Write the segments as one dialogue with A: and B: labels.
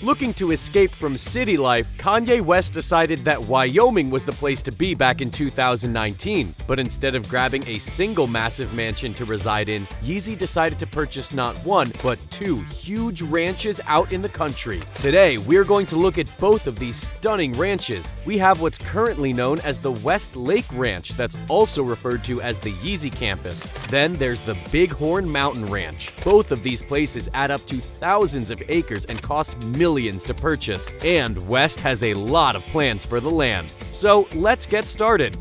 A: Looking to escape from city life, Kanye West decided that Wyoming was the place to be back in 2019. But instead of grabbing a single massive mansion to reside in, Yeezy decided to purchase not one, but two huge ranches out in the country. Today, we're going to look at both of these stunning ranches. We have what's currently known as the West Lake Ranch, that's also referred to as the Yeezy Campus. Then there's the Bighorn Mountain Ranch. Both of these places add up to thousands of acres and cost millions to purchase. And West has a lot of plans for the land. So let's get started.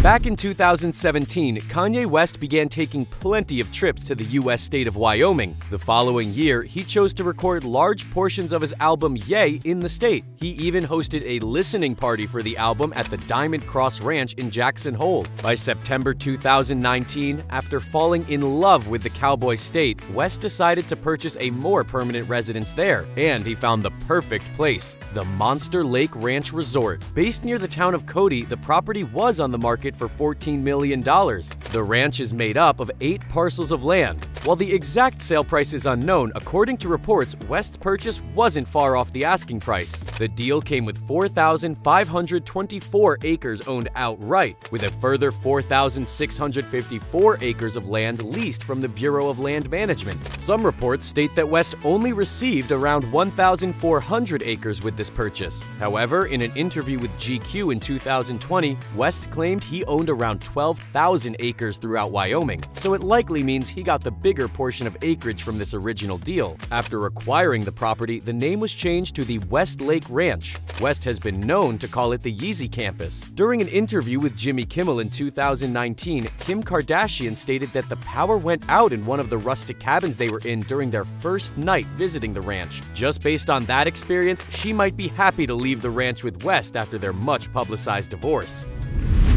A: Back in 2017, Kanye West began taking plenty of trips to the U.S. state of Wyoming. The following year, he chose to record large portions of his album Ye in the state. He even hosted a listening party for the album at the Diamond Cross Ranch in Jackson Hole. By September 2019, after falling in love with the Cowboy State, West decided to purchase a more permanent residence there, and he found the perfect place, the Monster Lake Ranch Resort. Based near the town of Cody, the property was on the market for $14 million. The ranch is made up of 8 parcels of land. While the exact sale price is unknown, according to reports, West's purchase wasn't far off the asking price. The deal came with 4,524 acres owned outright, with a further 4,654 acres of land leased from the Bureau of Land Management. Some reports state that West only received around 1,400 acres with this purchase. However, in an interview with GQ in 2020, West claimed he owned around 12,000 acres throughout Wyoming, so it likely means he got the bigger portion of acreage from this original deal. After acquiring the property, the name was changed to the West Lake Ranch. West has been known to call it the Yeezy Campus. During an interview with Jimmy Kimmel in 2019, Kim Kardashian stated that the power went out in one of the rustic cabins they were in during their first night visiting the ranch. Just based on that experience, she might be happy to leave the ranch with West after their much-publicized divorce.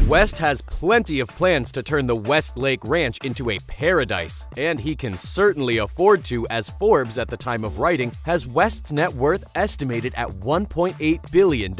A: West has plenty of plans to turn the West Lake Ranch into a paradise, and he can certainly afford to, as Forbes, at the time of writing, has West's net worth estimated at $1.8 billion.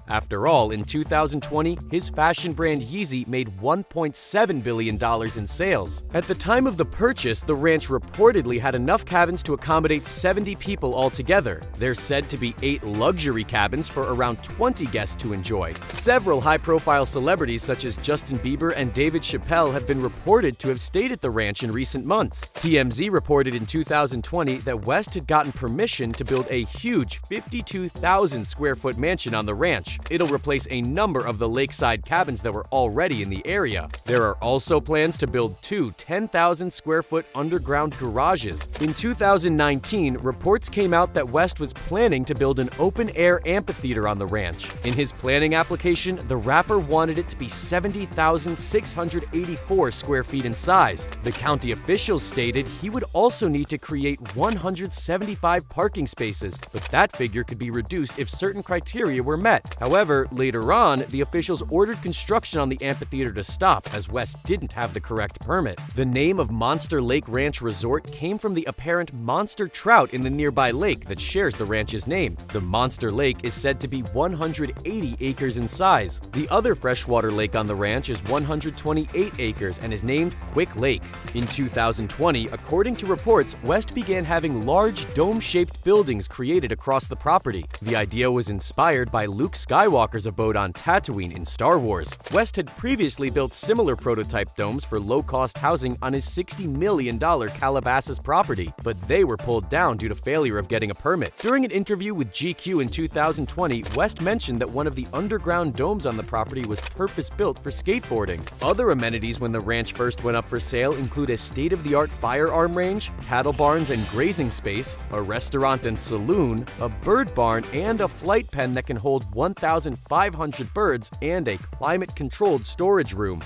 A: After all, in 2020, his fashion brand Yeezy made $1.7 billion in sales. At the time of the purchase, the ranch reportedly had enough cabins to accommodate 70 people altogether. There's said to be 8 luxury cabins for around 20 guests to enjoy. Several high-profile celebrities such as Justin Bieber and David Chappelle have been reported to have stayed at the ranch in recent months. TMZ reported in 2020 that West had gotten permission to build a huge 52,000 square foot mansion on the ranch. It'll replace a number of the lakeside cabins that were already in the area. There are also plans to build 2 10,000 square foot underground garages. In 2019, reports came out that West was planning to build an open-air amphitheater on the ranch. In his planning application, the rapper wanted it to be 70,684 square feet in size. The county officials stated he would also need to create 175 parking spaces, but that figure could be reduced if certain criteria were met. However, later on, the officials ordered construction on the amphitheater to stop, as West didn't have the correct permit. The name of Monster Lake Ranch Resort came from the apparent monster trout in the nearby lake that shares the ranch's name. The Monster Lake is said to be 180 acres in size. The other freshwater lake on the ranch is 128 acres and is named Quick Lake. In 2020, according to reports, West began having large dome-shaped buildings created across the property. The idea was inspired by Luke Skywalker's abode on Tatooine in Star Wars. West had previously built similar prototype domes for low-cost housing on his $60 million Calabasas property, but they were pulled down due to failure of getting a permit. During an interview with GQ in 2020, West mentioned that one of the underground domes on the property was purpose-built for skateboarding. Other amenities when the ranch first went up for sale include a state-of-the-art firearm range, cattle barns and grazing space, a restaurant and saloon, a bird barn, and a flight pen that can hold 1,500 birds, and a climate-controlled storage room.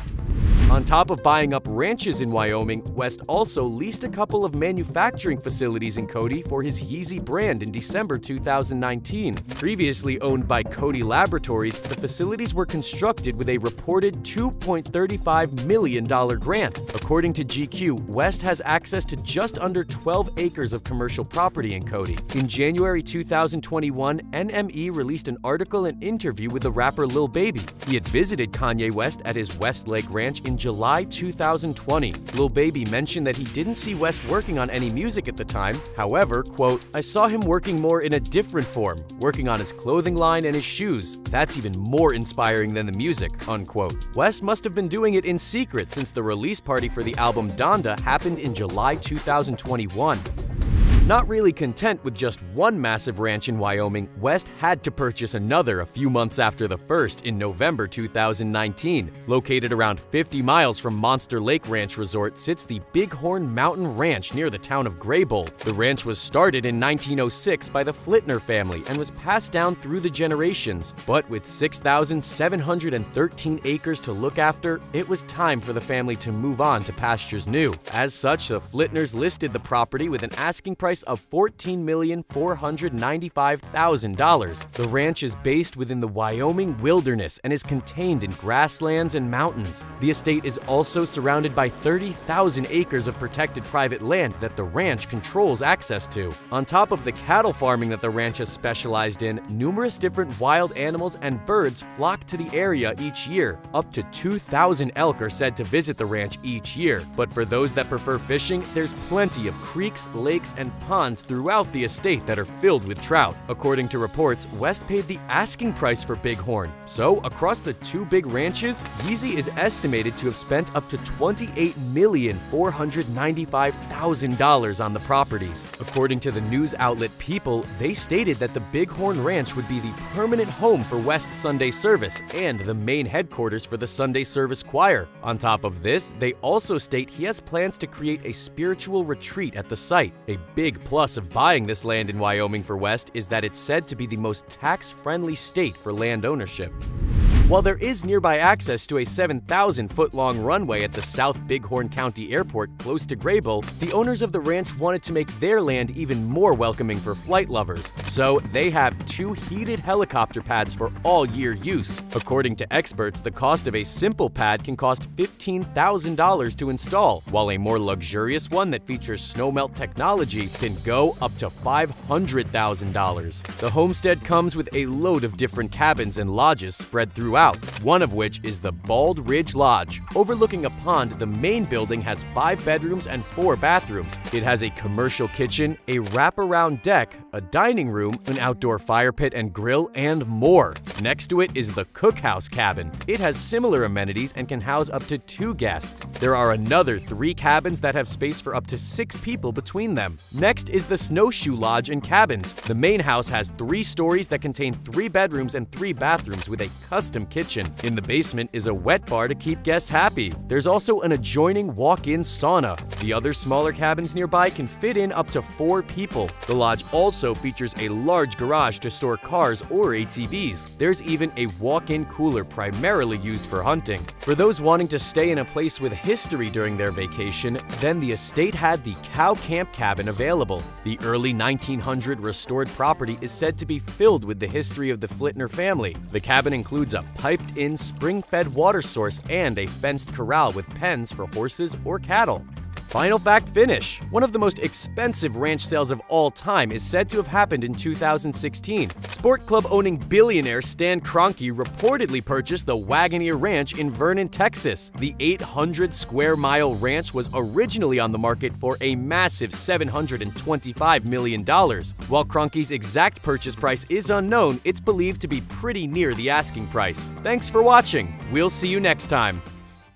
A: On top of buying up ranches in Wyoming, West also leased a couple of manufacturing facilities in Cody for his Yeezy brand in December 2019. Previously owned by Cody Laboratories, the facilities were constructed with a reported $2.35 million grant. According to GQ, West has access to just under 12 acres of commercial property in Cody. In January 2021, NME released an article and interview with the rapper Lil Baby. He had visited Kanye West at his West Lake Ranch in in July 2020. Lil Baby mentioned that he didn't see West working on any music at the time. However, quote, "I saw him working more in a different form, working on his clothing line and his shoes. That's even more inspiring than the music," unquote. West must have been doing it in secret since the release party for the album Donda happened in July 2021. Not really content with just one massive ranch in Wyoming, West had to purchase another a few months after the first in November 2019. Located around 50 miles from Monster Lake Ranch Resort sits the Bighorn Mountain Ranch near the town of Greybull. The ranch was started in 1906 by the Flitner family and was passed down through the generations. But with 6,713 acres to look after, it was time for the family to move on to pastures new. As such, the Flitners listed the property with an asking price of $14,495,000. The ranch is based within the Wyoming wilderness and is contained in grasslands and mountains. The estate is also surrounded by 30,000 acres of protected private land that the ranch controls access to. On top of the cattle farming that the ranch has specialized in, numerous different wild animals and birds flock to the area each year. Up to 2,000 elk are said to visit the ranch each year. But for those that prefer fishing, there's plenty of creeks, lakes, and ponds throughout the estate that are filled with trout. According to reports, West paid the asking price for Bighorn. So, across the two big ranches, Yeezy is estimated to have spent up to $28,495,000 on the properties. According to the news outlet People, they stated that the Bighorn Ranch would be the permanent home for West's Sunday service and the main headquarters for the Sunday service choir. On top of this, they also state he has plans to create a spiritual retreat at the site. A big plus of buying this land in Wyoming for West is that it's said to be the most tax-friendly state for land ownership. While there is nearby access to a 7,000-foot-long runway at the South Bighorn County Airport close to Greybull, the owners of the ranch wanted to make their land even more welcoming for flight lovers. So they have 2 heated helicopter pads for all-year use. According to experts, the cost of a simple pad can cost $15,000 to install, while a more luxurious one that features snowmelt technology can go up to $500,000. The homestead comes with a load of different cabins and lodges spread throughout, one of which is the Bald Ridge Lodge. Overlooking a pond, the main building has 5 bedrooms and 4 bathrooms. It has a commercial kitchen, a wraparound deck, a dining room, an outdoor fire pit and grill, and more. Next to it is the Cookhouse Cabin. It has similar amenities and can house up to 2 guests. There are another 3 cabins that have space for up to 6 people between them. Next is the Snowshoe Lodge and Cabins. The main house has 3 stories that contain 3 bedrooms and 3 bathrooms with a custom kitchen. In the basement is a wet bar to keep guests happy. There's also an adjoining walk-in sauna. The other smaller cabins nearby can fit in up to 4 people. The lodge also features a large garage to store cars or ATVs. There's even a walk-in cooler primarily used for hunting. For those wanting to stay in a place with history during their vacation, then the estate had the Cow Camp Cabin available. The early 1900 restored property is said to be filled with the history of the Flitner family. The cabin includes a piped-in spring-fed water source and a fenced corral with pens for horses or cattle. Final fact finish. One of the most expensive ranch sales of all time is said to have happened in 2016. Sport club-owning billionaire Stan Kroenke reportedly purchased the Wagoneer Ranch in Vernon, Texas. The 800-square-mile ranch was originally on the market for a massive $725 million. While Kroenke's exact purchase price is unknown, it's believed to be pretty near the asking price. Thanks for watching. We'll see you next time.